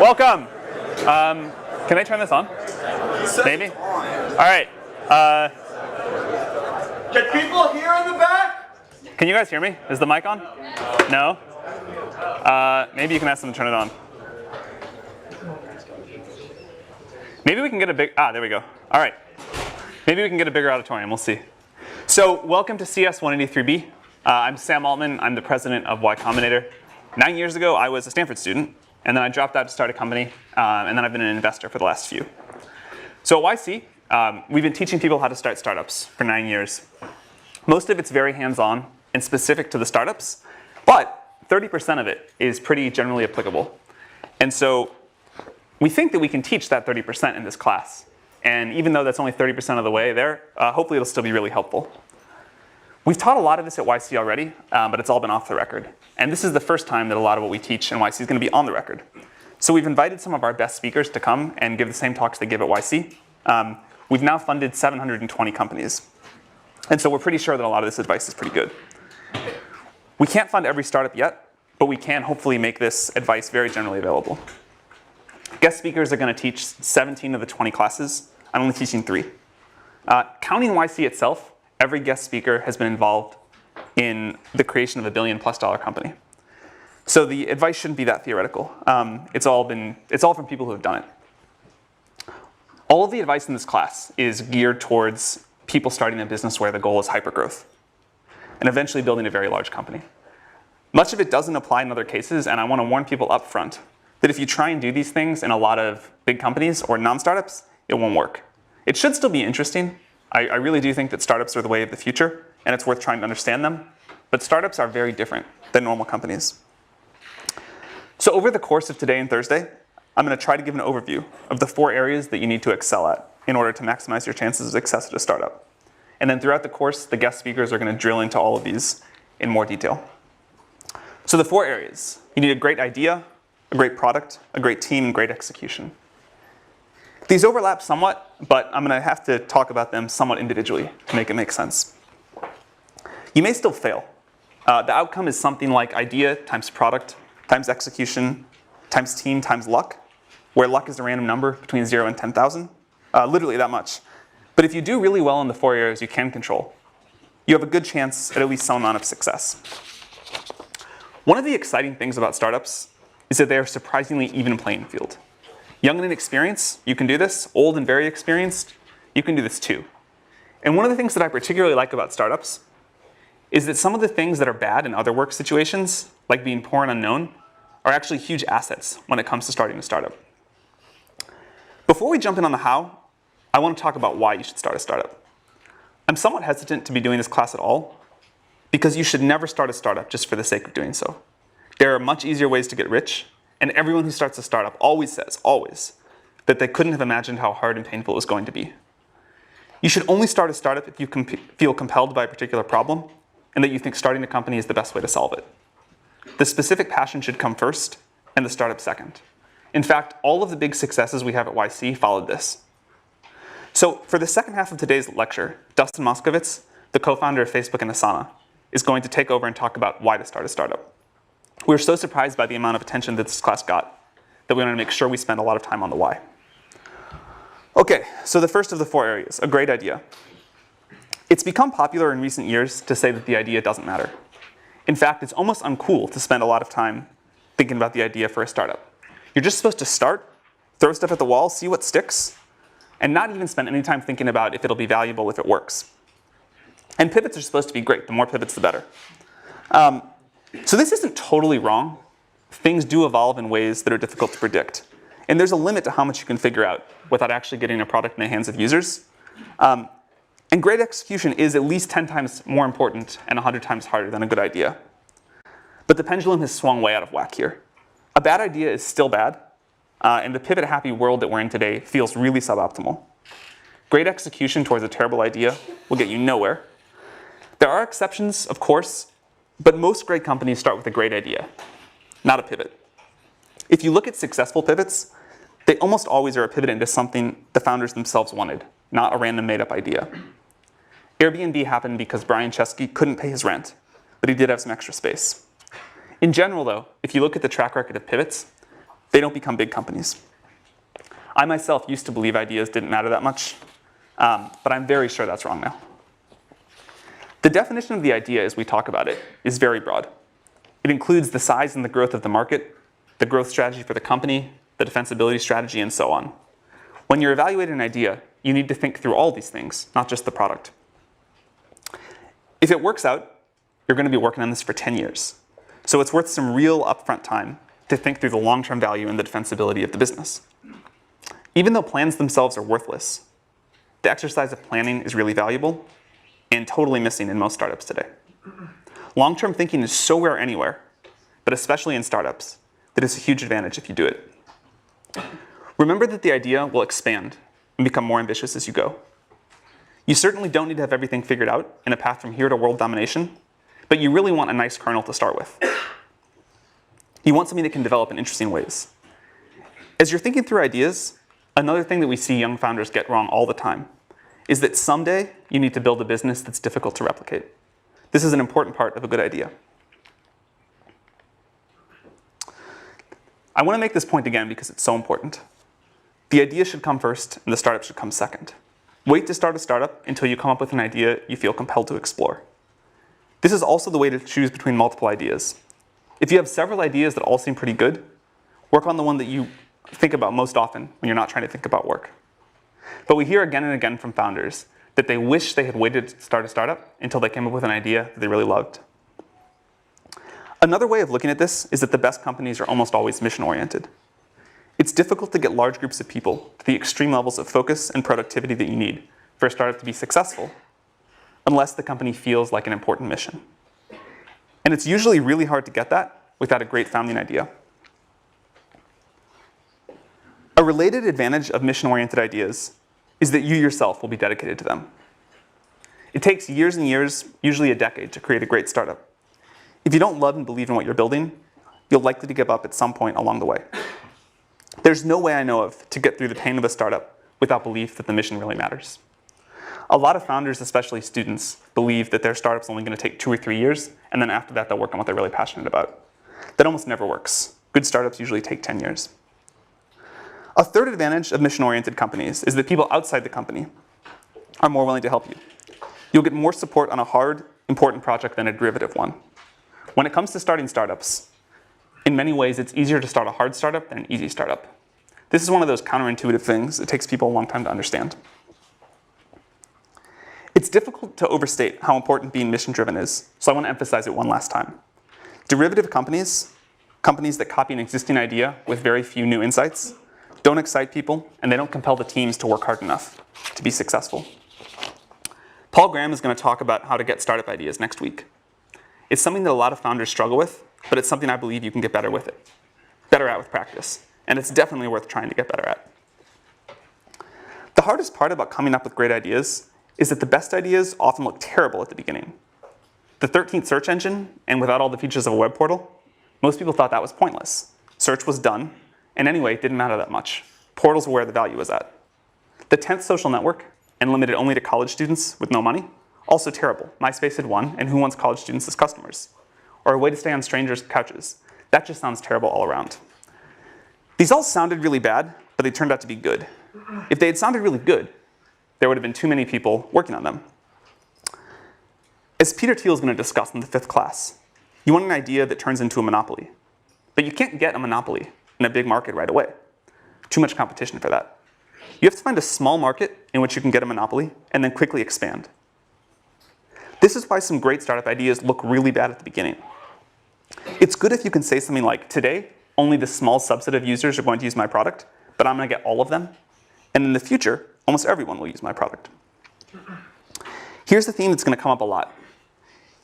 Welcome. Can I turn this on? Maybe? All right. Can people hear in the back? Can you guys hear me? Is the mic on? No? Maybe you can ask them to turn it on. Maybe we can get a big, there we go. All right. Maybe we can get a bigger auditorium, we'll see. So welcome to CS 183B. I'm Sam Altman, I'm the president of Y Combinator. 9 years ago, I was a Stanford student, and then I dropped out to start a company, and then I've been an investor for the last few. So at YC, we've been teaching people how to start startups for 9 years. Most of it's very hands-on and specific to the startups, but 30% of it is pretty generally applicable. And so we think that we can teach that 30% in this class. And even though that's only 30% of the way there, hopefully it'll still be really helpful. We've taught a lot of this at YC already, but it's all been off the record. And this is the first time that a lot of what we teach in YC is going to be on the record. So we've invited some of our best speakers to come and give the same talks they give at YC. We've now funded 720 companies. And so we're pretty sure that a lot of this advice is pretty good. We can't fund every startup yet, but we can hopefully make this advice very generally available. Guest speakers are going to teach 17 of the 20 classes. I'm only teaching 3. Counting YC itself, every guest speaker has been involved in the creation of a $1 billion+ company. So the advice shouldn't be that theoretical. It's all from people who have done it. All of the advice in this class is geared towards people starting a business where the goal is hypergrowth and eventually building a very large company. Much of it doesn't apply in other cases, and I want to warn people up front that if you try and do these things in a lot of big companies or non-startups, it won't work. It should still be interesting. I really do think that startups are the way of the future, and it's worth trying to understand them. But startups are very different than normal companies. So over the course of today and Thursday, I'm going to try to give an overview of the 4 areas that you need to excel at in order to maximize your chances of success at a startup. And then throughout the course, the guest speakers are going to drill into all of these in more detail. So the 4 areas. You need a great idea, a great product, a great team, and great execution. These overlap somewhat, but I'm going to have to talk about them somewhat individually to make it make sense. You may still fail. The outcome is something like idea times product times execution times team times luck, where luck is a random number between 0 and 10,000, literally that much. But if you do really well in the 4 areas you can control, you have a good chance at least some amount of success. One of the exciting things about startups is that they are surprisingly even playing field. Young and inexperienced, you can do this. Old and very experienced, you can do this too. And one of the things that I particularly like about startups is that some of the things that are bad in other work situations, like being poor and unknown, are actually huge assets when it comes to starting a startup. Before we jump in on the how, I want to talk about why you should start a startup. I'm somewhat hesitant to be doing this class at all, because you should never start a startup just for the sake of doing so. There are much easier ways to get rich, and everyone who starts a startup always says, that they couldn't have imagined how hard and painful it was going to be. You should only start a startup if you feel compelled by a particular problem, and that you think starting a company is the best way to solve it. The specific passion should come first, and the startup second. In fact, all of the big successes we have at YC followed this. So for the second half of today's lecture, Dustin Moskovitz, the co-founder of Facebook and Asana, is going to take over and talk about why to start a startup. We were so surprised by the amount of attention that this class got that we wanted to make sure we spend a lot of time on the why. Okay, so the first of the 4 areas, a great idea. It's become popular in recent years to say that the idea doesn't matter. In fact, it's almost uncool to spend a lot of time thinking about the idea for a startup. You're just supposed to start, throw stuff at the wall, see what sticks, and not even spend any time thinking about if it'll be valuable if it works. And pivots are supposed to be great. The more pivots, the better. So this isn't totally wrong. Things do evolve in ways that are difficult to predict. And there's a limit to how much you can figure out without actually getting a product in the hands of users. And great execution is at least 10 times more important and 100 times harder than a good idea. But the pendulum has swung way out of whack here. A bad idea is still bad, and the pivot-happy world that we're in today feels really suboptimal. Great execution towards a terrible idea will get you nowhere. There are exceptions, of course, but most great companies start with a great idea, not a pivot. If you look at successful pivots, they almost always are a pivot into something the founders themselves wanted, not a random made-up idea. Airbnb happened because Brian Chesky couldn't pay his rent, but he did have some extra space. In general, though, if you look at the track record of pivots, They don't become big companies. I myself used to believe ideas didn't matter that much, but I'm very sure that's wrong now. The definition of the idea as we talk about it is very broad. It includes the size and the growth of the market, the growth strategy for the company, the defensibility strategy, and so on. When you're evaluating an idea, you need to think through all these things, not just the product. If it works out, you're going to be working on this for 10 years. So it's worth some real upfront time to think through the long-term value and the defensibility of the business. Even though plans themselves are worthless, the exercise of planning is really valuable and totally missing in most startups today. Long-term thinking is so rare anywhere, but especially in startups, that it's a huge advantage if you do it. Remember that the idea will expand and become more ambitious as you go. You certainly don't need to have everything figured out in a path from here to world domination, but you really want a nice kernel to start with. You want something that can develop in interesting ways. As you're thinking through ideas, another thing that we see young founders get wrong all the time is that someday you need to build a business that's difficult to replicate. This is an important part of a good idea. I want to make this point again because it's so important. The idea should come first and the startup should come second. Wait to start a startup until you come up with an idea you feel compelled to explore. This is also the way to choose between multiple ideas. If you have several ideas that all seem pretty good, work on the one that you think about most often when you're not trying to think about work. But we hear again and again from founders that they wish they had waited to start a startup until they came up with an idea that they really loved. Another way of looking at this is that the best companies are almost always mission-oriented. It's difficult to get large groups of people to the extreme levels of focus and productivity that you need for a startup to be successful, unless the company feels like an important mission. And it's usually really hard to get that without a great founding idea. A related advantage of mission-oriented ideas is that you yourself will be dedicated to them. It takes years and years, usually a decade, to create a great startup. If you don't love and believe in what you're building, you'll likely to give up at some point along the way. There's no way I know of to get through the pain of a startup without belief that the mission really matters. A lot of founders, especially students, believe that their startup's only going to take 2 or 3 years, and then after that they'll work on what they're really passionate about. That almost never works. Good startups usually take 10 years. A third advantage of mission-oriented companies is that people outside the company are more willing to help you. You'll get more support on a hard, important project than a derivative one. When it comes to starting startups, in many ways it's easier to start a hard startup than an easy startup. This is one of those counterintuitive things it takes people a long time to understand. It's difficult to overstate how important being mission-driven is, so I want to emphasize it one last time. Derivative companies, companies that copy an existing idea with very few new insights, don't excite people, and they don't compel the teams to work hard enough to be successful. Paul Graham is going to talk about how to get startup ideas next week. It's something that a lot of founders struggle with, but it's something I believe you can get better at with practice, and it's definitely worth trying to get better at. The hardest part about coming up with great ideas is that the best ideas often look terrible at the beginning. The 13th search engine, and without all the features of a web portal, most people thought that was pointless. Search was done, and anyway, it didn't matter that much. Portals were where the value was at. The 10th social network, and limited only to college students with no money, also terrible. MySpace had won, and who wants college students as customers? Or a way to stay on strangers' couches. That just sounds terrible all around. These all sounded really bad, but they turned out to be good. If they had sounded really good, there would have been too many people working on them. As Peter Thiel is going to discuss in the 5th class, you want an idea that turns into a monopoly. But you can't get a monopoly in a big market right away. Too much competition for that. You have to find a small market in which you can get a monopoly and then quickly expand. This is why some great startup ideas look really bad at the beginning. It's good if you can say something like, today, only the small subset of users are going to use my product, but I'm going to get all of them. And in the future, almost everyone will use my product. Here's the theme that's going to come up a lot.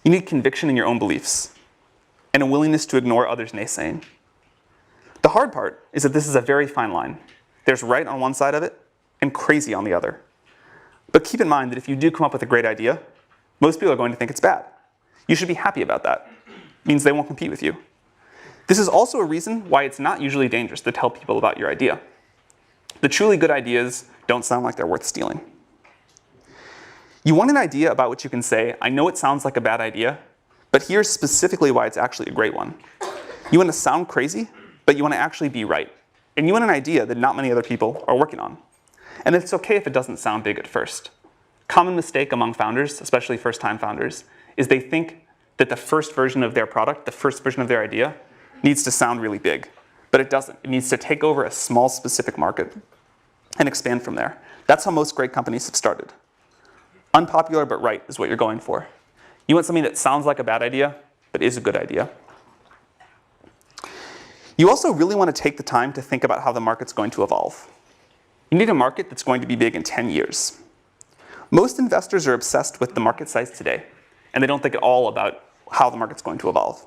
You need conviction in your own beliefs and a willingness to ignore others' naysaying. The hard part is that this is a very fine line. There's right on one side of it and crazy on the other. But keep in mind that if you do come up with a great idea, most people are going to think it's bad. You should be happy about that. It means they won't compete with you. This is also a reason why it's not usually dangerous to tell people about your idea. The truly good ideas don't sound like they're worth stealing. You want an idea about which you can say, I know it sounds like a bad idea, but here's specifically why it's actually a great one. You want to sound crazy, but you want to actually be right. and you want an idea that not many other people are working on. And it's okay if it doesn't sound big at first. Common mistake among founders, especially first-time founders, is they think that the first version of their product, the first version of their idea, needs to sound really big. But it doesn't. It needs to take over a small specific market and expand from there. That's how most great companies have started. Unpopular but right is what you're going for. You want something that sounds like a bad idea, but is a good idea. You also really want to take the time to think about how the market's going to evolve. You need a market that's going to be big in 10 years. Most investors are obsessed with the market size today, and they don't think at all about how the market's going to evolve.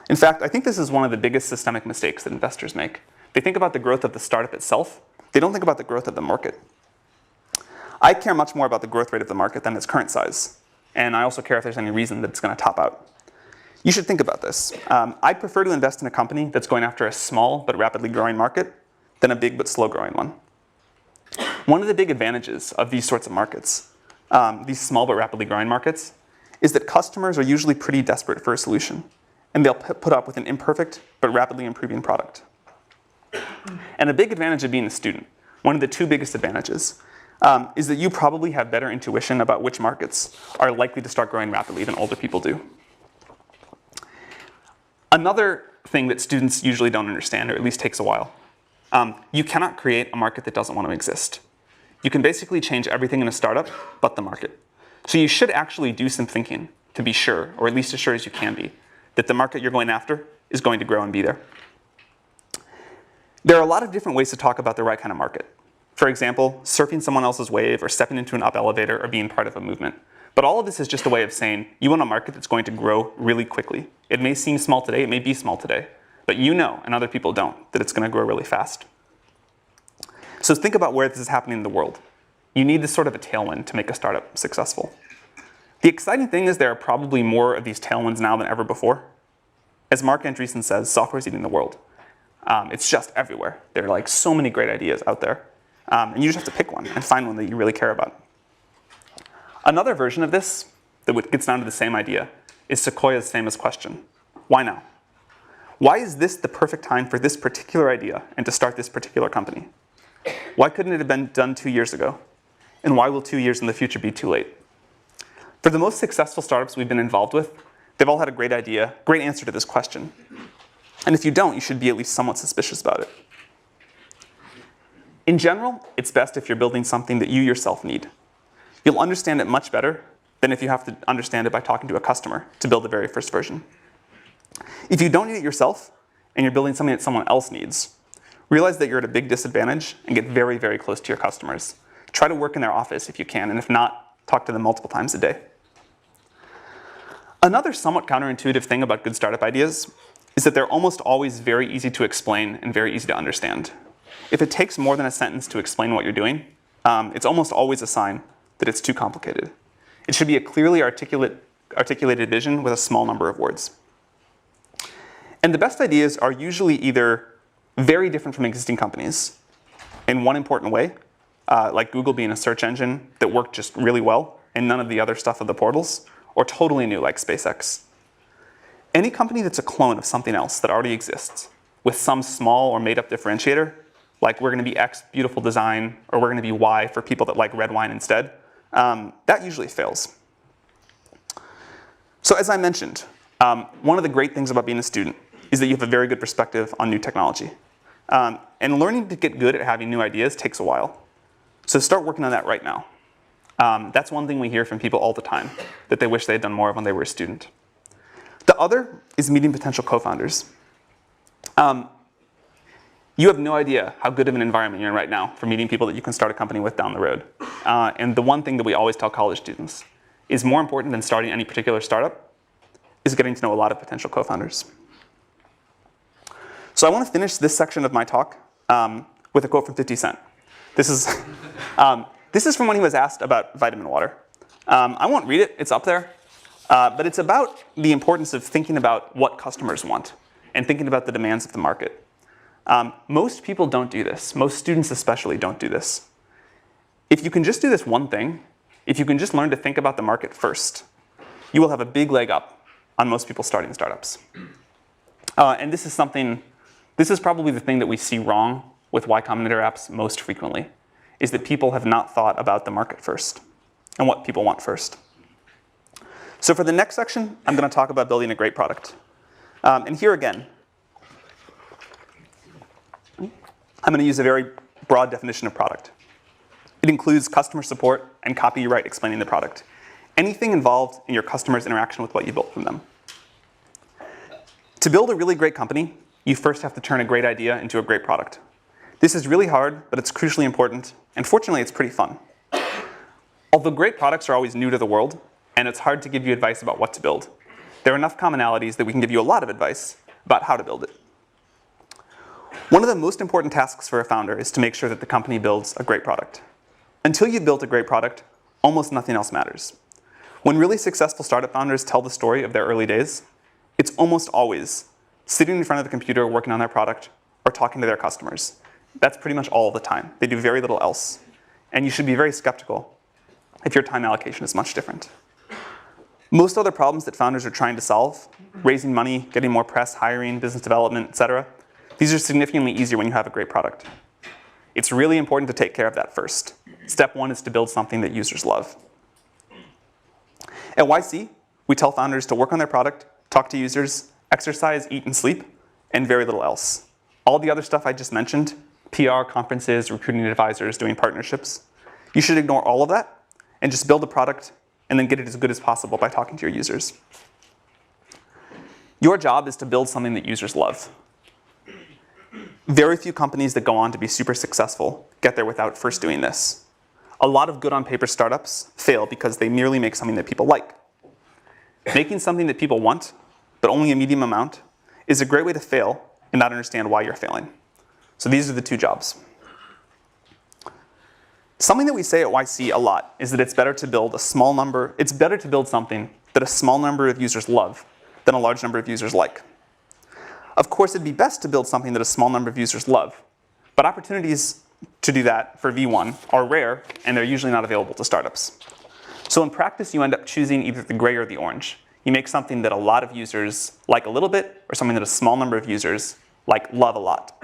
In fact, I think this is one of the biggest systemic mistakes that investors make. They think about the growth of the startup itself. They don't think about the growth of the market. I care much more about the growth rate of the market than its current size, and I also care if there's any reason that it's going to top out. You should think about this. I'd prefer to invest in a company that's going after a small but rapidly growing market than a big but slow growing one. One of the big advantages of these sorts of markets, these small but rapidly growing markets, is that customers are usually pretty desperate for a solution, and they'll put up with an imperfect but rapidly improving product. And a big advantage of being a student, one of the two biggest advantages, is that you probably have better intuition about which markets are likely to start growing rapidly than older people do. Another thing that students usually don't understand, or at least takes a while, you cannot create a market that doesn't want to exist. You can basically change everything in a startup but the market. So you should actually do some thinking to be sure, or at least as sure as you can be, that the market you're going after is going to grow and be there. There are a lot of different ways to talk about the right kind of market. For example, surfing someone else's wave, or stepping into an up elevator, or being part of a movement. But all of this is just a way of saying you want a market that's going to grow really quickly. It may seem small today, it may be small today, but you know, and other people don't, that it's going to grow really fast. So think about where this is happening in the world. You need this sort of a tailwind to make a startup successful. The exciting thing is there are probably more of these tailwinds now than ever before. As Mark Andreessen says, software is eating the world. It's just everywhere. There are like so many great ideas out there. And you just have to pick one and find one that you really care about. Another version of this that gets down to the same idea is Sequoia's famous question, why now? Why is this the perfect time for this particular idea and to start this particular company? Why couldn't it have been done 2 years ago? And why will 2 years in the future be too late? For the most successful startups we've been involved with, they've all had a great idea, great answer to this question. And if you don't, you should be at least somewhat suspicious about it. In general, it's best if you're building something that you yourself need. You'll understand it much better than if you have to understand it by talking to a customer to build the very first version. If you don't need it yourself, and you're building something that someone else needs, realize that you're at a big disadvantage and get very, very close to your customers. Try to work in their office if you can, and if not, talk to them multiple times a day. Another somewhat counterintuitive thing about good startup ideas is that they're almost always very easy to explain and very easy to understand. If it takes more than a sentence to explain what you're doing, it's almost always a sign that it's too complicated. It should be a clearly articulated vision with a small number of words. And the best ideas are usually either very different from existing companies in one important way, like Google being a search engine that worked just really well and none of the other stuff of the portals, or totally new like SpaceX. Any company that's a clone of something else that already exists with some small or made up differentiator, like we're going to be X beautiful design, or we're going to be Y for people that like red wine instead, that usually fails. So as I mentioned, one of the great things about being a student is that you have a very good perspective on new technology. And learning to get good at having new ideas takes a while. So start working on that right now. That's one thing we hear from people all the time, that they wish they had done more of when they were a student. The other is meeting potential co-founders. You have no idea how good of an environment you're in right now for meeting people that you can start a company with down the road. And the one thing that we always tell college students is more important than starting any particular startup is getting to know a lot of potential co-founders. So I want to finish this section of my talk with a quote from 50 Cent. This is from when he was asked about vitamin water. I won't read it, it's up there. But it's about the importance of thinking about what customers want and thinking about the demands of the market. Most people don't do this. Most students especially don't do this. If you can just do this one thing, if you can just learn to think about the market first, you will have a big leg up on most people starting startups. And this is probably the thing that we see wrong with Y Combinator apps most frequently is that people have not thought about the market first and what people want first. So for the next section, I'm going to talk about building a great product. And here again, I'm going to use a very broad definition of product. It includes customer support and copyright explaining the product. Anything involved in your customer's interaction with what you built from them. To build a really great company, you first have to turn a great idea into a great product. This is really hard, but it's crucially important, and fortunately, it's pretty fun. Although great products are always new to the world, and it's hard to give you advice about what to build, there are enough commonalities that we can give you a lot of advice about how to build it. One of the most important tasks for a founder is to make sure that the company builds a great product. Until you've built a great product, almost nothing else matters. When really successful startup founders tell the story of their early days, it's almost always sitting in front of the computer working on their product or talking to their customers. That's pretty much all the time. They do very little else. And you should be very skeptical if your time allocation is much different. Most other problems that founders are trying to solve, raising money, getting more press, hiring, business development, etc., these are significantly easier when you have a great product. It's really important to take care of that first. Step one is to build something that users love. At YC, we tell founders to work on their product, talk to users, exercise, eat, and sleep, and very little else. All the other stuff I just mentioned, PR, conferences, recruiting advisors, doing partnerships, you should ignore all of that and just build a product and then get it as good as possible by talking to your users. Your job is to build something that users love. Very few companies that go on to be super successful get there without first doing this. A lot of good on paper startups fail because they merely make something that people like. Making something that people want, but only a medium amount, is a great way to fail and not understand why you're failing. So these are the two jobs. Something that we say at YC a lot is that it's better to build something that a small number of users love than a large number of users like. Of course, it'd be best to build something that a small number of users love, but opportunities to do that for V1 are rare, and they're usually not available to startups. So in practice, you end up choosing either the gray or the orange. You make something that a lot of users like a little bit, or something that a small number of users love a lot.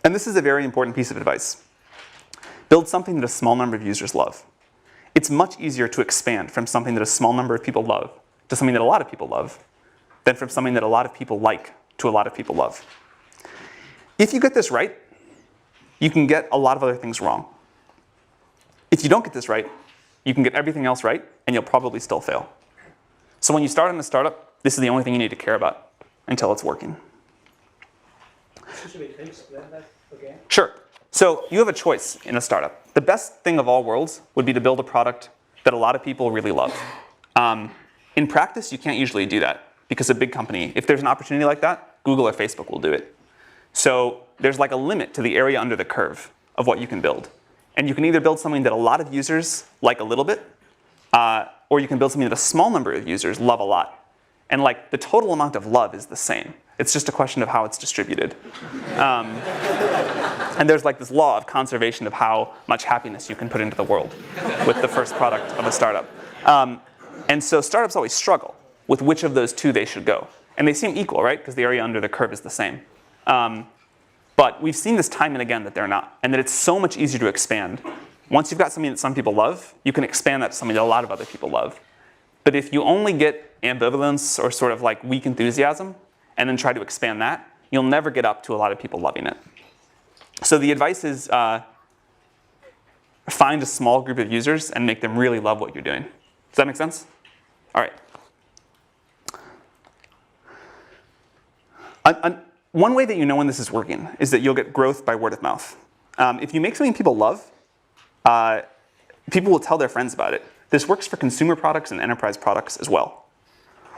And this is a very important piece of advice. Build something that a small number of users love. It's much easier to expand from something that a small number of people love to something that a lot of people love than from something that a lot of people like to a lot of people love. If you get this right, you can get a lot of other things wrong. If you don't get this right, you can get everything else right, and you'll probably still fail. So when you start in a startup, this is the only thing you need to care about until it's working. Should we explain that again? Sure. So you have a choice in a startup. The best thing of all worlds would be to build a product that a lot of people really love. In practice, you can't usually do that because a big company, if there's an opportunity like that, Google or Facebook will do it. So there's like a limit to the area under the curve of what you can build. And you can either build something that a lot of users like a little bit, or you can build something that a small number of users love a lot. And the total amount of love is the same. It's just a question of how it's distributed. And there's this law of conservation of how much happiness you can put into the world with the first product of a startup. And so startups always struggle with which of those two they should go. And they seem equal, right? Because the area under the curve is the same. But we've seen this time and again that they're not, and that it's so much easier to expand. Once you've got something that some people love, you can expand that to something that a lot of other people love. But if you only get ambivalence or sort of weak enthusiasm, and then try to expand that, you'll never get up to a lot of people loving it. So the advice is find a small group of users and make them really love what you're doing. Does that make sense? All right. One way that you know when this is working is that you'll get growth by word of mouth. If you make something people love, people will tell their friends about it. This works for consumer products and enterprise products as well.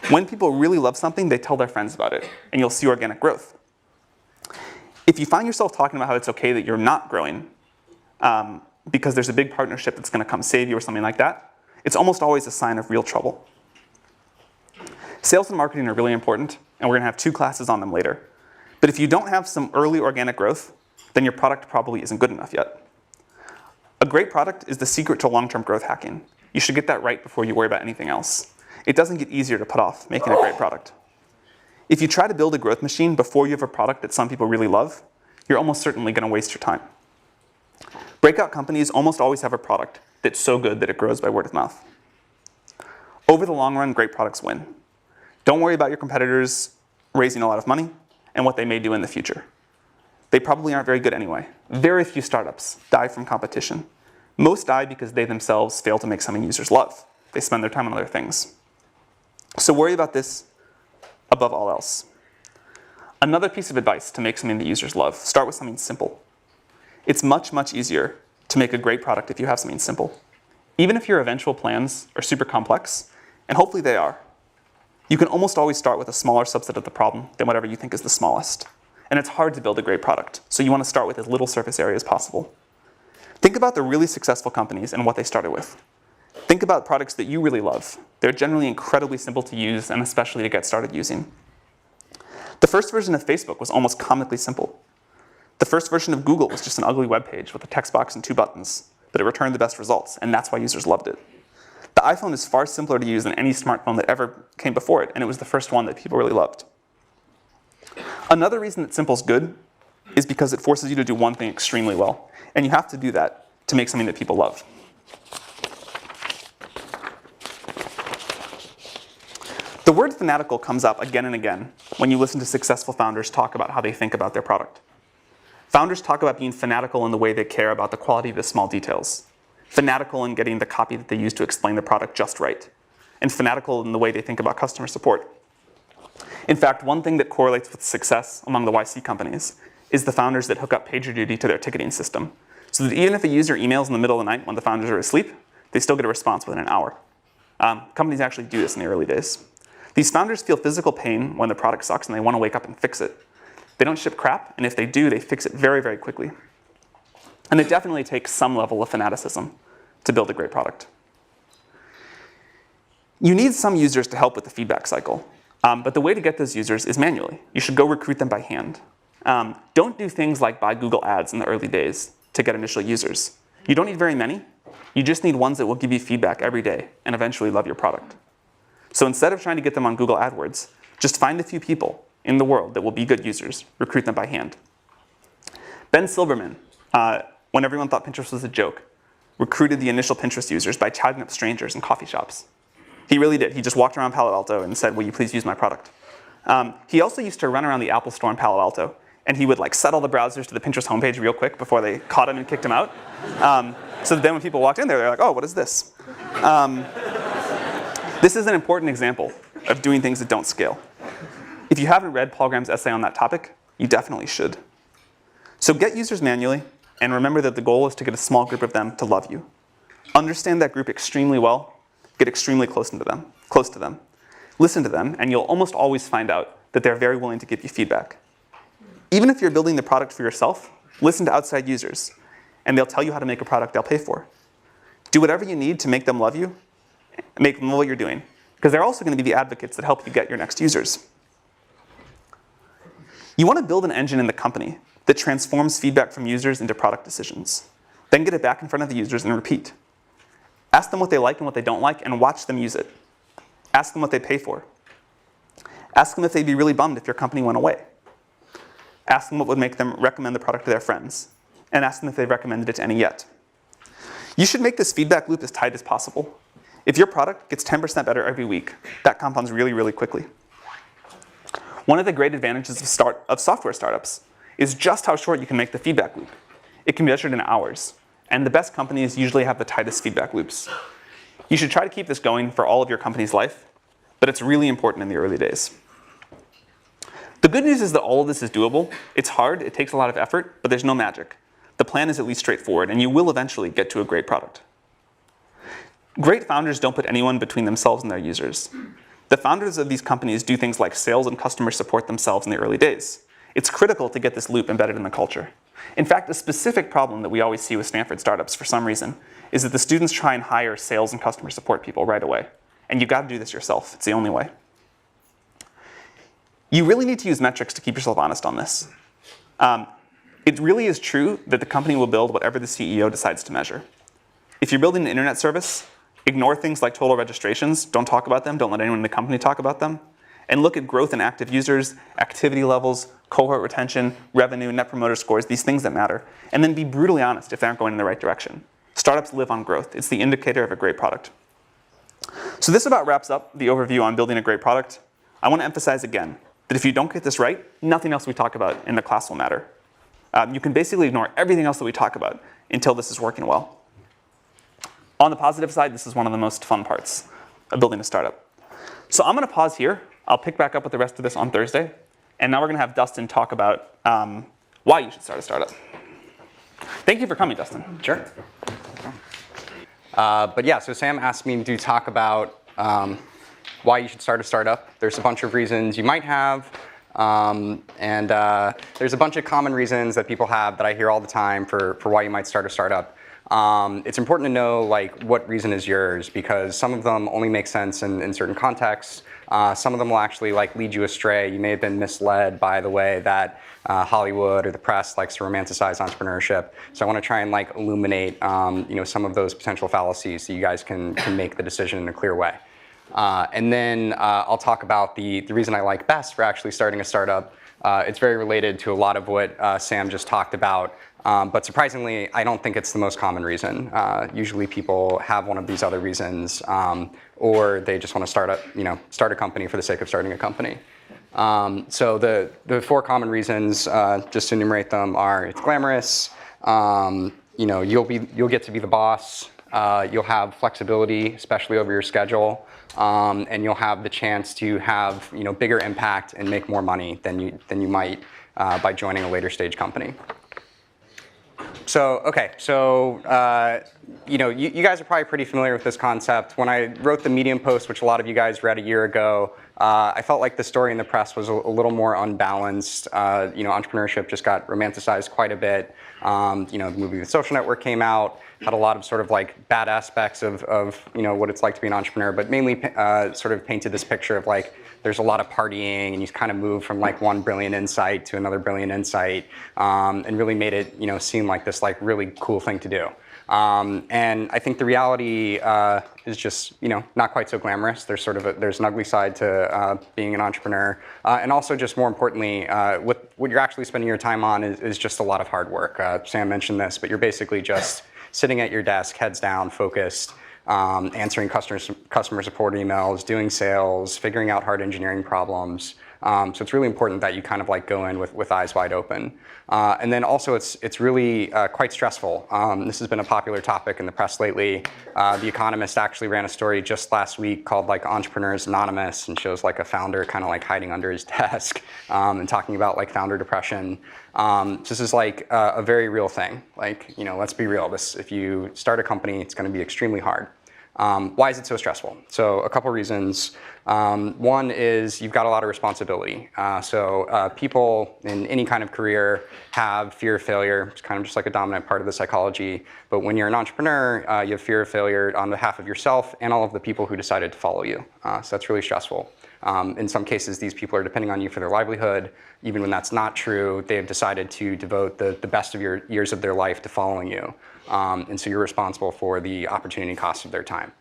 When people really love something, they tell their friends about it, and you'll see organic growth. If you find yourself talking about how it's okay that you're not growing because there's a big partnership that's going to come save you or something like that, it's almost always a sign of real trouble. Sales and marketing are really important, and we're going to have 2 classes on them later. But if you don't have some early organic growth, then your product probably isn't good enough yet. A great product is the secret to long-term growth hacking. You should get that right before you worry about anything else. It doesn't get easier to put off making a great product. If you try to build a growth machine before you have a product that some people really love, you're almost certainly going to waste your time. Breakout companies almost always have a product that's so good that it grows by word of mouth. Over the long run, great products win. Don't worry about your competitors raising a lot of money and what they may do in the future. They probably aren't very good anyway. Very few startups die from competition. Most die because they themselves fail to make something users love. They spend their time on other things. So worry about this above all else. Another piece of advice to make something that users love, start with something simple. It's much, much easier to make a great product if you have something simple. Even if your eventual plans are super complex, and hopefully they are, you can almost always start with a smaller subset of the problem than whatever you think is the smallest. And it's hard to build a great product, so you want to start with as little surface area as possible. Think about the really successful companies and what they started with. Think about products that you really love. They're generally incredibly simple to use and especially to get started using. The first version of Facebook was almost comically simple. The first version of Google was just an ugly web page with a text box and 2 buttons, but it returned the best results, and that's why users loved it. The iPhone is far simpler to use than any smartphone that ever came before it, and it was the first one that people really loved. Another reason that simple's good is because it forces you to do one thing extremely well, and you have to do that to make something that people love. The word fanatical comes up again and again when you listen to successful founders talk about how they think about their product. Founders talk about being fanatical in the way they care about the quality of the small details, fanatical in getting the copy that they use to explain the product just right, and fanatical in the way they think about customer support. In fact, one thing that correlates with success among the YC companies is the founders that hook up PagerDuty to their ticketing system, so that even if a user emails in the middle of the night when the founders are asleep, they still get a response within an hour. Companies actually do this in the early days. These founders feel physical pain when the product sucks and they want to wake up and fix it. They don't ship crap, and if they do, they fix it very, very quickly. And it definitely takes some level of fanaticism to build a great product. You need some users to help with the feedback cycle. But the way to get those users is manually. You should go recruit them by hand. Don't do things like buy Google Ads in the early days to get initial users. You don't need very many. You just need ones that will give you feedback every day and eventually love your product. So instead of trying to get them on Google AdWords, just find a few people in the world that will be good users, recruit them by hand. Ben Silbermann, when everyone thought Pinterest was a joke, recruited the initial Pinterest users by chatting up strangers in coffee shops. He really did. He just walked around Palo Alto and said, will you please use my product? He also used to run around the Apple store in Palo Alto, and he would set all the browsers to the Pinterest homepage real quick before they caught him and kicked him out. So then when people walked in there, they're like, oh, what is this? This is an important example of doing things that don't scale. If you haven't read Paul Graham's essay on that topic, you definitely should. So get users manually, and remember that the goal is to get a small group of them to love you. Understand that group extremely well, get extremely close to them. Listen to them, and you'll almost always find out that they're very willing to give you feedback. Even if you're building the product for yourself, listen to outside users, and they'll tell you how to make a product they'll pay for. Do whatever you need to make them love you, make them know what you're doing, because they're also going to be the advocates that help you get your next users. You want to build an engine in the company that transforms feedback from users into product decisions. Then get it back in front of the users and repeat. Ask them what they like and what they don't like, and watch them use it. Ask them what they pay for. Ask them if they'd be really bummed if your company went away. Ask them what would make them recommend the product to their friends, and ask them if they've recommended it to any yet. You should make this feedback loop as tight as possible. If your product gets 10% better every week, that compounds really, really quickly. One of the great advantages of software startups is just how short you can make the feedback loop. It can be measured in hours, and the best companies usually have the tightest feedback loops. You should try to keep this going for all of your company's life, but it's really important in the early days. The good news is that all of this is doable. It's hard, it takes a lot of effort, but there's no magic. The plan is at least straightforward, and you will eventually get to a great product. Great founders don't put anyone between themselves and their users. The founders of these companies do things like sales and customer support themselves in the early days. It's critical to get this loop embedded in the culture. In fact, a specific problem that we always see with Stanford startups for some reason is that the students try and hire sales and customer support people right away. And you've got to do this yourself. It's the only way. You really need to use metrics to keep yourself honest on this. It really is true that the company will build whatever the CEO decides to measure. If you're building an internet service, ignore things like total registrations. Don't talk about them. Don't let anyone in the company talk about them. And look at growth in active users, activity levels, cohort retention, revenue, net promoter scores, these things that matter. And then be brutally honest if they aren't going in the right direction. Startups live on growth. It's the indicator of a great product. So this about wraps up the overview on building a great product. I want to emphasize again that if you don't get this right, nothing else we talk about in the class will matter. You can basically ignore everything else that we talk about until this is working well. On the positive side, this is one of the most fun parts of building a startup. So I'm going to pause here. I'll pick back up with the rest of this on Thursday. And now we're going to have Dustin talk about why you should start a startup. Thank you for coming, Dustin. Sure. But yeah, so Sam asked me to talk about why you should start a startup. There's a bunch of reasons you might have. There's a bunch of common reasons that people have that I hear all the time for why you might start a startup. It's important to know like what reason is yours, because some of them only make sense in certain contexts. Some of them will actually like lead you astray. You may have been misled by the way that Hollywood or the press likes to romanticize entrepreneurship. So I want to try and like illuminate some of those potential fallacies so you guys can make the decision in a clear way. And then I'll talk about the reason I like best for actually starting a startup. It's very related to a lot of what Sam just talked about. But surprisingly, I don't think it's the most common reason. Usually people have one of these other reasons, or they just want to start a company for the sake of starting a company. So the 4 common reasons, just to enumerate them, are it's glamorous, you'll get to be the boss, you'll have flexibility, especially over your schedule, and you'll have the chance to have bigger impact and make more money than you might by joining a later stage company. So, okay, you guys are probably pretty familiar with this concept. When I wrote the Medium post, which a lot of you guys read a year ago, I felt like the story in the press was a little more unbalanced. Entrepreneurship just got romanticized quite a bit. The movie The Social Network came out, had a lot of sort of like bad aspects of what it's like to be an entrepreneur, but mainly sort of painted this picture of like there's a lot of partying and you kind of move from like one brilliant insight to another brilliant insight, and really made it seem like this like really cool thing to do. And I think the reality is just not quite so glamorous. There's an ugly side to being an entrepreneur, and also just more importantly, what you're actually spending your time on is just a lot of hard work. Sam mentioned this, but you're basically just sitting at your desk, heads down, focused, answering customer support emails, doing sales, figuring out hard engineering problems. So it's really important that you kind of like go in with eyes wide open. And then also it's really quite stressful. This has been a popular topic in the press lately. The Economist actually ran a story just last week called like Entrepreneurs Anonymous, and shows like a founder kind of like hiding under his desk and talking about like founder depression. This is like a very real thing. Like, let's be real. If you start a company, it's going to be extremely hard. Why is it so stressful? So a couple reasons. One is you've got a lot of responsibility. People in any kind of career have fear of failure. It's kind of just like a dominant part of the psychology. But when you're an entrepreneur, you have fear of failure on behalf of yourself and all of the people who decided to follow you. So that's really stressful. In some cases, these people are depending on you for their livelihood. Even when that's not true, they have decided to devote the best of your years of their life to following you. And so you're responsible for the opportunity cost of their time.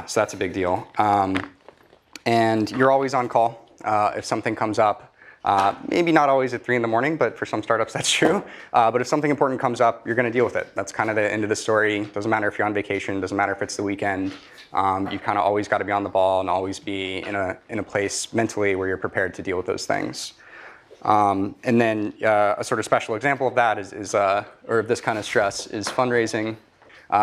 So that's a big deal. And you're always on call if something comes up. Maybe not always at 3 in the morning, but for some startups that's true. But if something important comes up, you're going to deal with it. That's kind of the end of the story. Doesn't matter if you're on vacation. Doesn't matter if it's the weekend. You've kind of always got to be on the ball and always be in a place mentally where you're prepared to deal with those things. And then a sort of special example of that or of this kind of stress is fundraising.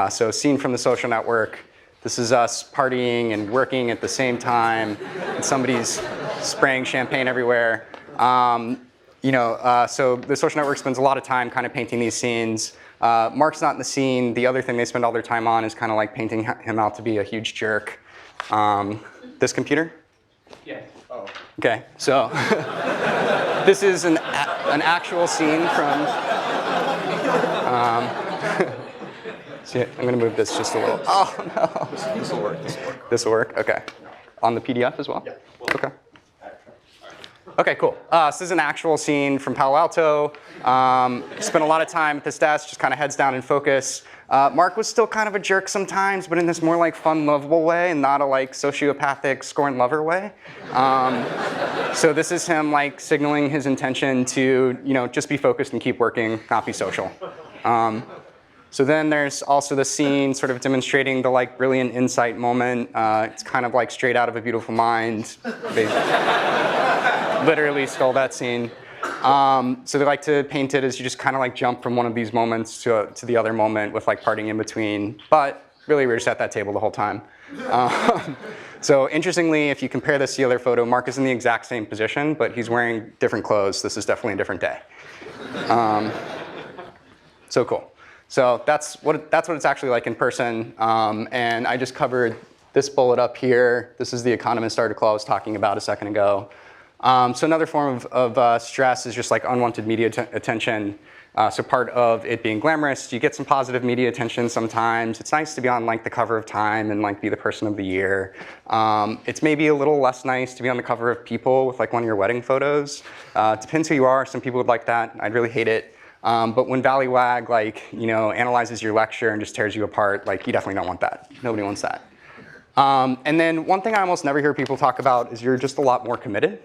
So seen from The Social Network, this is us partying and working at the same time, and somebody's spraying champagne everywhere. So The Social Network spends a lot of time kind of painting these scenes. Mark's not in the scene. The other thing they spend all their time on is kind of like painting him out to be a huge jerk. This computer? Yeah. Oh. Okay, so this is an actual scene from. See, I'm going to move this just a little. Oh no. This will work. This will work. Okay. On the PDF as well. Yeah. Okay. Okay, cool. This is an actual scene from Palo Alto. Spent a lot of time at this desk, just kind of heads down and focus. Mark was still kind of a jerk sometimes, but in this more like fun, lovable way, and not a like sociopathic scorn lover way. So this is him like signaling his intention to just be focused and keep working, not be social. So then there's also the scene sort of demonstrating the like brilliant insight moment. It's kind of like straight out of A Beautiful Mind. They literally stole that scene. So they like to paint it as you just kind of like jump from one of these moments to the other moment with like parting in between. But really, we were just at that table the whole time. So interestingly, if you compare this to the other photo, Mark is in the exact same position, but he's wearing different clothes. This is definitely a different day. So cool. So that's what it's actually like in person. And I just covered this bullet up here. This is the Economist article I was talking about a second ago. So another form of stress is just like unwanted media attention. So part of it being glamorous, you get some positive media attention sometimes. It's nice to be on like the cover of Time and like be the person of the year. It's maybe a little less nice to be on the cover of People with like one of your wedding photos. Depends who you are. Some people would like that. I'd really hate it. But when Valleywag analyzes your lecture and just tears you apart, like you definitely don't want that. Nobody wants that. And then one thing I almost never hear people talk about is you're just a lot more committed.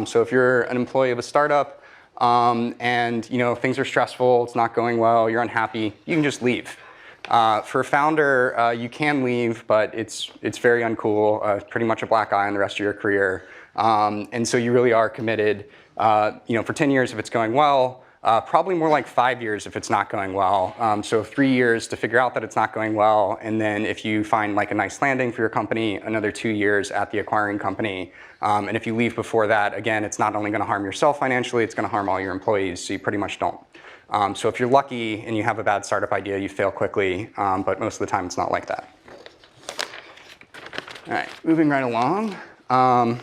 So if you're an employee of a startup and things are stressful, it's not going well, you're unhappy, you can just leave. For a founder, you can leave, but it's very uncool, pretty much a black eye on the rest of your career. And so you really are committed. For 10 years if it's going well, probably more like 5 years if it's not going well. So 3 years to figure out that it's not going well, and then if you find like a nice landing for your company, another 2 years at the acquiring company. And if you leave before that, again, it's not only going to harm yourself financially, it's going to harm all your employees, so you pretty much don't. So if you're lucky and you have a bad startup idea, you fail quickly, but most of the time it's not like that. All right, moving right along. And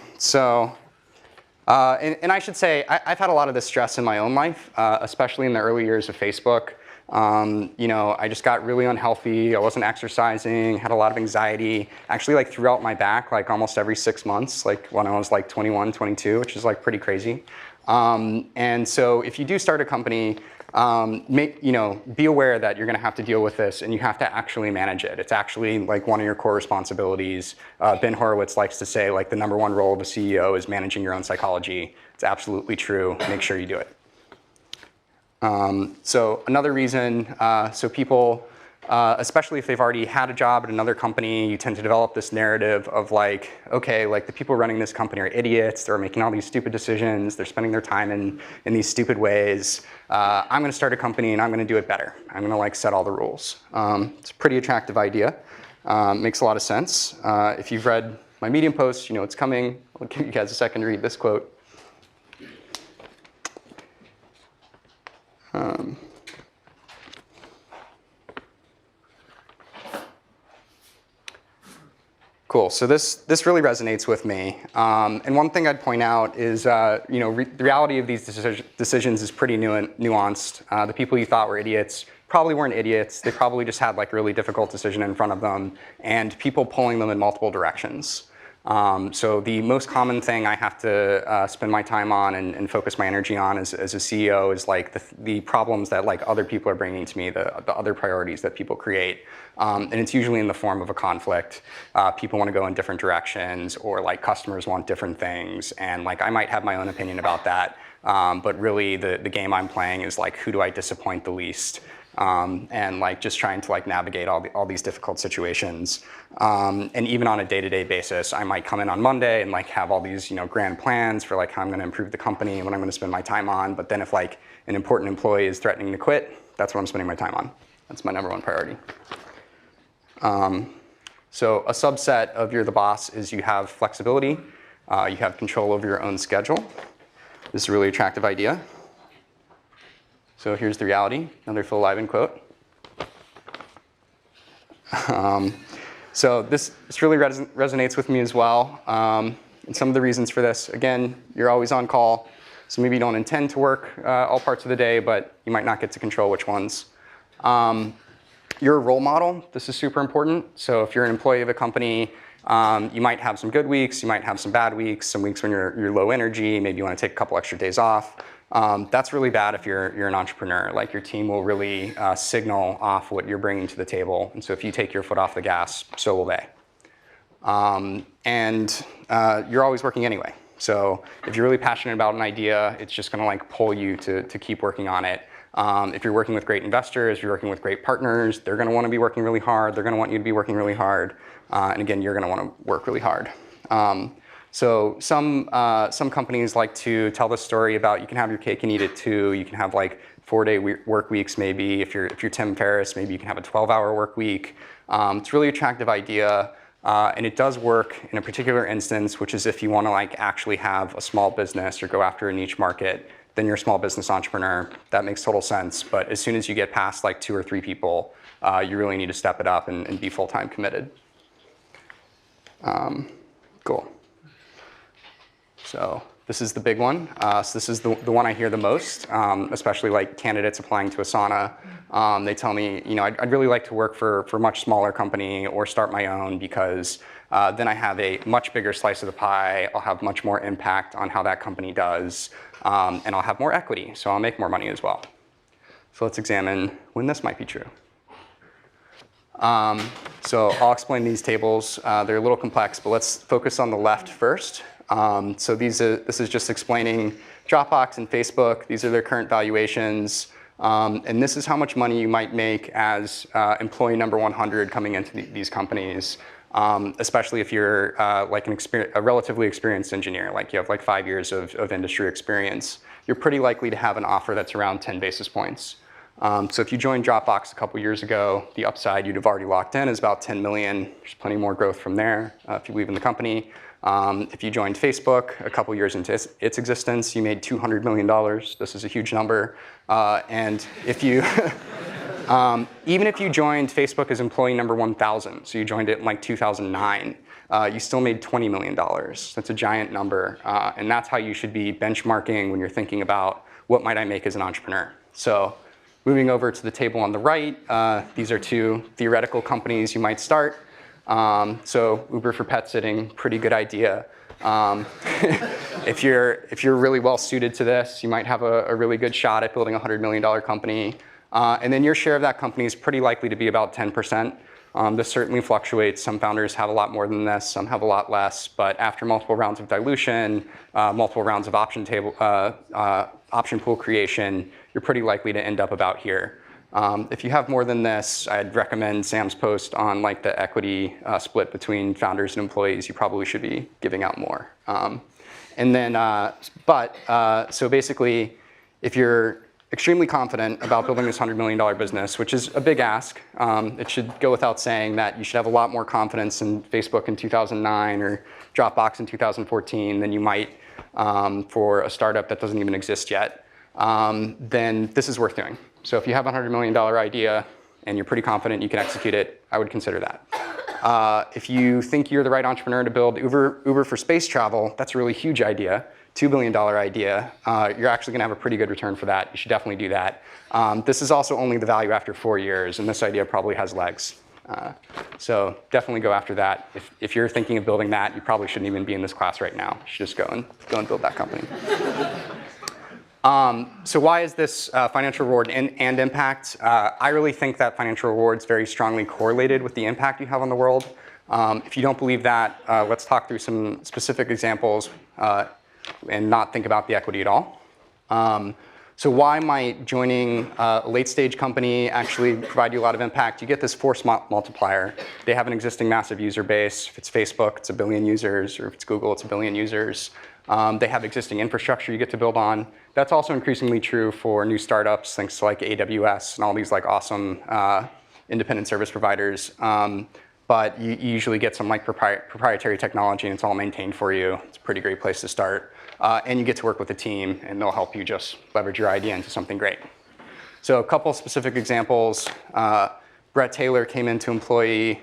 I should say, I've had a lot of this stress in my own life, especially in the early years of Facebook. I just got really unhealthy. I wasn't exercising, had a lot of anxiety, actually like throughout my back, like almost every 6 months, like when I was like 21, 22, which is like pretty crazy. And so if you do start a company, be aware that you're going to have to deal with this and you have to actually manage it. It's actually like one of your core responsibilities. Ben Horowitz likes to say like the #1 role of a CEO is managing your own psychology. It's absolutely true. Make sure you do it. So another reason, so people, especially if they've already had a job at another company, you tend to develop this narrative of like, okay, like the people running this company are idiots. They're making all these stupid decisions. They're spending their time in these stupid ways. I'm going to start a company and I'm going to do it better. I'm going to like set all the rules. It's a pretty attractive idea. Makes a lot of sense. If you've read my Medium post, you know it's coming. I'll give you guys a second to read this quote. Cool. So this really resonates with me. And one thing I'd point out is, the reality of these decisions is pretty nuanced. The people you thought were idiots probably weren't idiots. They probably just had like a really difficult decision in front of them, and people pulling them in multiple directions. So the most common thing I have to spend my time on and focus my energy on as a CEO is like the problems that like other people are bringing to me, the other priorities that people create. And it's usually in the form of a conflict. People want to go in different directions, or like customers want different things. And like I might have my own opinion about that. But really the game I'm playing is like, who do I disappoint the least? And like just trying to like navigate all these difficult situations. And even on a day-to-day basis, I might come in on Monday and like have all these grand plans for like how I'm going to improve the company and what I'm going to spend my time on. But then if like an important employee is threatening to quit, that's what I'm spending my time on. That's my #1 priority. So a subset of you're the boss is you have flexibility. You have control over your own schedule. This is a really attractive idea. So here's the reality, another Phil Liven quote. So this really resonates with me as well. And some of the reasons for this, again, you're always on call. So maybe you don't intend to work all parts of the day, but you might not get to control which ones. You're a role model. This is super important. So if you're an employee of a company You might have some good weeks, you might have some bad weeks, some weeks when you're low energy, maybe you want to take a couple extra days off. That's really bad if you're an entrepreneur. Like your team will really signal off what you're bringing to the table. And so if you take your foot off the gas, so will they. You're always working anyway. So if you're really passionate about an idea, it's just going to like pull you to keep working on it. If you're working with great investors, you're working with great partners, they're going to want to be working really hard. They're going to want you to be working really hard. And again, you're going to want to work really hard. So some companies like to tell the story about you can have your cake and eat it too. You can have like 4-day work weeks maybe. If you're Tim Ferriss, maybe you can have a 12-hour work week. It's a really attractive idea. And it does work in a particular instance, which is if you want to like actually have a small business or go after a niche market, then you're a small business entrepreneur. That makes total sense. But as soon as you get past like 2 or 3 people, you really need to step it up and be full-time committed. Cool. So this is the big one. So this is the one I hear the most, especially like candidates applying to Asana. They tell me, I'd really like to work for a much smaller company or start my own because then I have a much bigger slice of the pie. I'll have much more impact on how that company does, and I'll have more equity, so I'll make more money as well. So let's examine when this might be true. So I'll explain these tables. They're a little complex, but let's focus on the left first. So this is just explaining Dropbox and Facebook. These are their current valuations. And this is how much money you might make as employee number 100 coming into these companies, especially if you're like a relatively experienced engineer, like you have like 5 years of industry experience. You're pretty likely to have an offer that's around 10 basis points. So if you joined Dropbox a couple years ago, the upside you'd have already locked in is about 10 million. There's plenty more growth from there if you believe in the company. If you joined Facebook a couple years into its existence, you made $200 million. This is a huge number. And if you, even if you joined Facebook as employee number 1,000, so you joined it in like 2009, you still made $20 million. That's a giant number. And that's how you should be benchmarking when you're thinking about what might I make as an entrepreneur. So moving over to the table on the right, these are 2 theoretical companies you might start. So Uber for pet sitting, pretty good idea. If you're really well suited to this, you might have a really good shot at building a $100 million company. And then your share of that company is pretty likely to be about 10%. This certainly fluctuates. Some founders have a lot more than this, some have a lot less. But after multiple rounds of dilution, multiple rounds of option pool creation, you're pretty likely to end up about here. If you have more than this, I'd recommend Sam's post on like the equity split between founders and employees. You probably should be giving out more. So basically, if you're extremely confident about building this $100 million business, which is a big ask, it should go without saying that you should have a lot more confidence in Facebook in 2009 or Dropbox in 2014 than you might for a startup that doesn't even exist yet. Then this is worth doing. So if you have a $100 million idea and you're pretty confident you can execute it, I would consider that. If you think you're the right entrepreneur to build Uber for space travel, that's a really huge idea, $2 billion idea. You're actually going to have a pretty good return for that. You should definitely do that. This is also only the value after 4 years, and this idea probably has legs. So definitely go after that. If you're thinking of building that, you probably shouldn't even be in this class right now. You should just go and build that company. So why is this financial reward and impact? I really think that financial reward is very strongly correlated with the impact you have on the world. If you don't believe that, let's talk through some specific examples and not think about the equity at all. So why might joining a late-stage company actually provide you a lot of impact? You get this force multiplier. They have an existing massive user base. If it's Facebook, it's 1 billion users, or if it's Google, it's 1 billion users. They have existing infrastructure you get to build on. That's also increasingly true for new startups, thanks to like AWS and all these like awesome independent service providers. But you usually get some like proprietary technology and it's all maintained for you. It's a pretty great place to start. And you get to work with a team and they'll help you just leverage your idea into something great. So a couple specific examples. Brett Taylor came into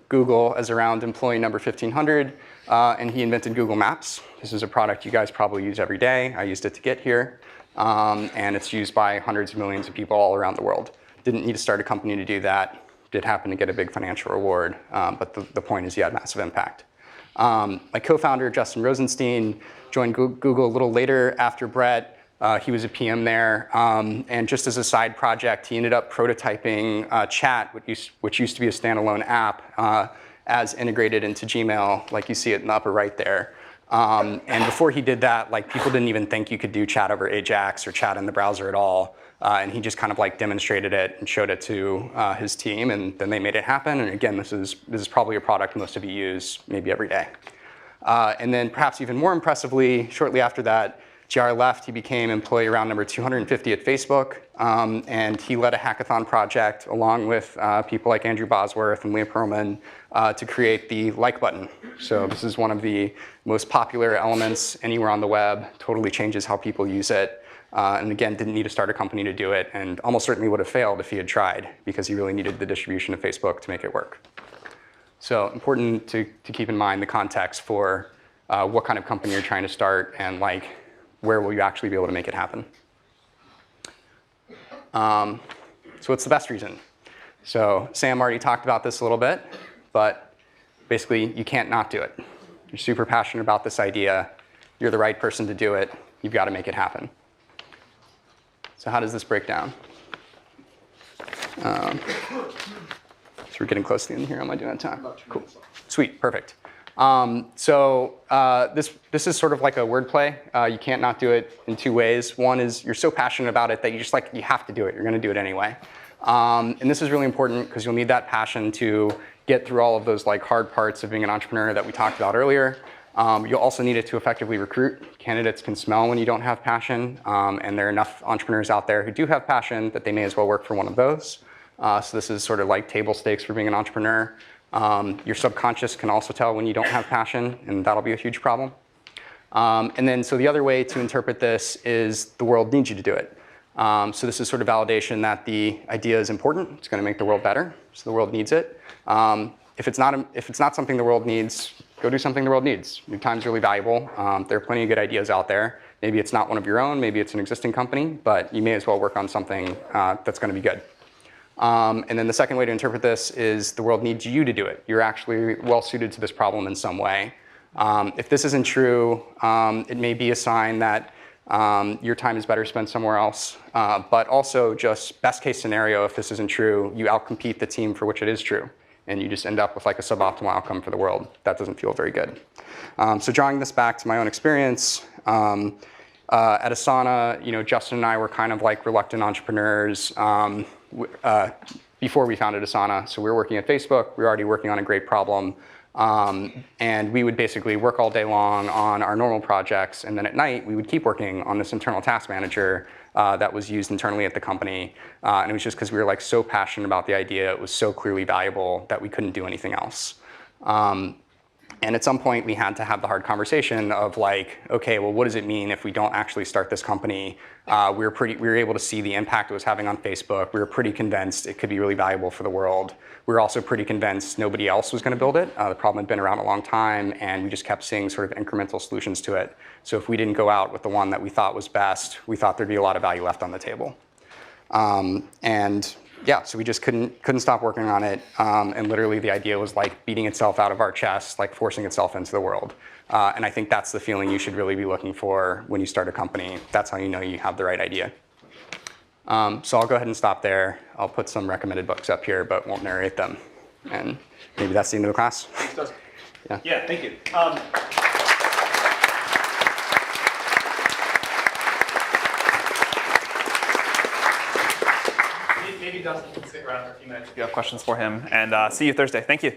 Google as around employee number 1,500, and he invented Google Maps. This is a product you guys probably use every day. I used it to get here, and it's used by hundreds of millions of people all around the world. Didn't need to start a company to do that. did happen to get a big financial reward, but the point is you had massive impact. My co-founder, Justin Rosenstein, joined Google a little later after Brett. He was a PM there, and just as a side project, he ended up prototyping Chat, which used to be a standalone app, as integrated into Gmail, like you see it in the upper right there. And before he did that, like people didn't even think you could do chat over Ajax or chat in the browser at all. And he just kind of like demonstrated it and showed it to his team, and then they made it happen. And again, this is probably a product most of you use maybe every day. And then perhaps even more impressively, shortly after that, JR left. He became employee round number 250 at Facebook, and he led a hackathon project along with people like Andrew Bosworth and Leah Pearlman to create the like button. So this is one of the most popular elements anywhere on the web, totally changes how people use it. And again, didn't need to start a company to do it, and almost certainly would have failed if he had tried, because he really needed the distribution of Facebook to make it work. So important to keep in mind the context for what kind of company you're trying to start, and like where will you actually be able to make it happen. So what's the best reason? So Sam already talked about this a little bit, but basically you can't not do it. You're super passionate about this idea. You're the right person to do it. You've got to make it happen. So how does this break down? So we're getting close to the end here. Am I doing on time? Cool. Sweet. Perfect. This is sort of like a wordplay. You can't not do it in two ways. One is you're so passionate about it that you just like, you have to do it. You're going to do it anyway. And this is really important because you'll need that passion to get through all of those like hard parts of being an entrepreneur that we talked about earlier. You'll also need it to effectively recruit. Candidates can smell when you don't have passion, and there are enough entrepreneurs out there who do have passion that they may as well work for one of those. So this is sort of like table stakes for being an entrepreneur. Your subconscious can also tell when you don't have passion, and that'll be a huge problem. And then, so the other way to interpret this is the world needs you to do it. So this is sort of validation that the idea is important. It's going to make the world better, so the world needs it. If it's not something the world needs, go do something the world needs. Your time's really valuable. There are plenty of good ideas out there. Maybe it's not one of your own, maybe it's an existing company, but you may as well work on something that's going to be good. And then the second way to interpret this is the world needs you to do it. You're actually well suited to this problem in some way. If this isn't true, it may be a sign that your time is better spent somewhere else. But also, just best case scenario, if this isn't true, you outcompete the team for which it is true, and you just end up with like a suboptimal outcome for the world. That doesn't feel very good. So drawing this back to my own experience, at Asana, Justin and I were kind of like reluctant entrepreneurs before we founded Asana. So we were working at Facebook. We were already working on a great problem. And we would basically work all day long on our normal projects. And then at night, we would keep working on this internal task manager that was used internally at the company. And it was just because we were like so passionate about the idea. It was so clearly valuable that we couldn't do anything else. And at some point, we had to have the hard conversation of like, okay, well, what does it mean if we don't actually start this company? We were able to see the impact it was having on Facebook. We were pretty convinced it could be really valuable for the world. We were also pretty convinced nobody else was going to build it. The problem had been around a long time, and we just kept seeing sort of incremental solutions to it. So if we didn't go out with the one that we thought was best, we thought there'd be a lot of value left on the table. And yeah, so we just couldn't stop working on it. And literally the idea was like beating itself out of our chest, like forcing itself into the world. And I think that's the feeling you should really be looking for when you start a company. That's how you know you have the right idea. So I'll go ahead and stop there. I'll put some recommended books up here, but won't narrate them. And maybe that's the end of the class. Yeah, thank you. Maybe Dustin can stick around for a few minutes if you have questions for him. And see you Thursday. Thank you.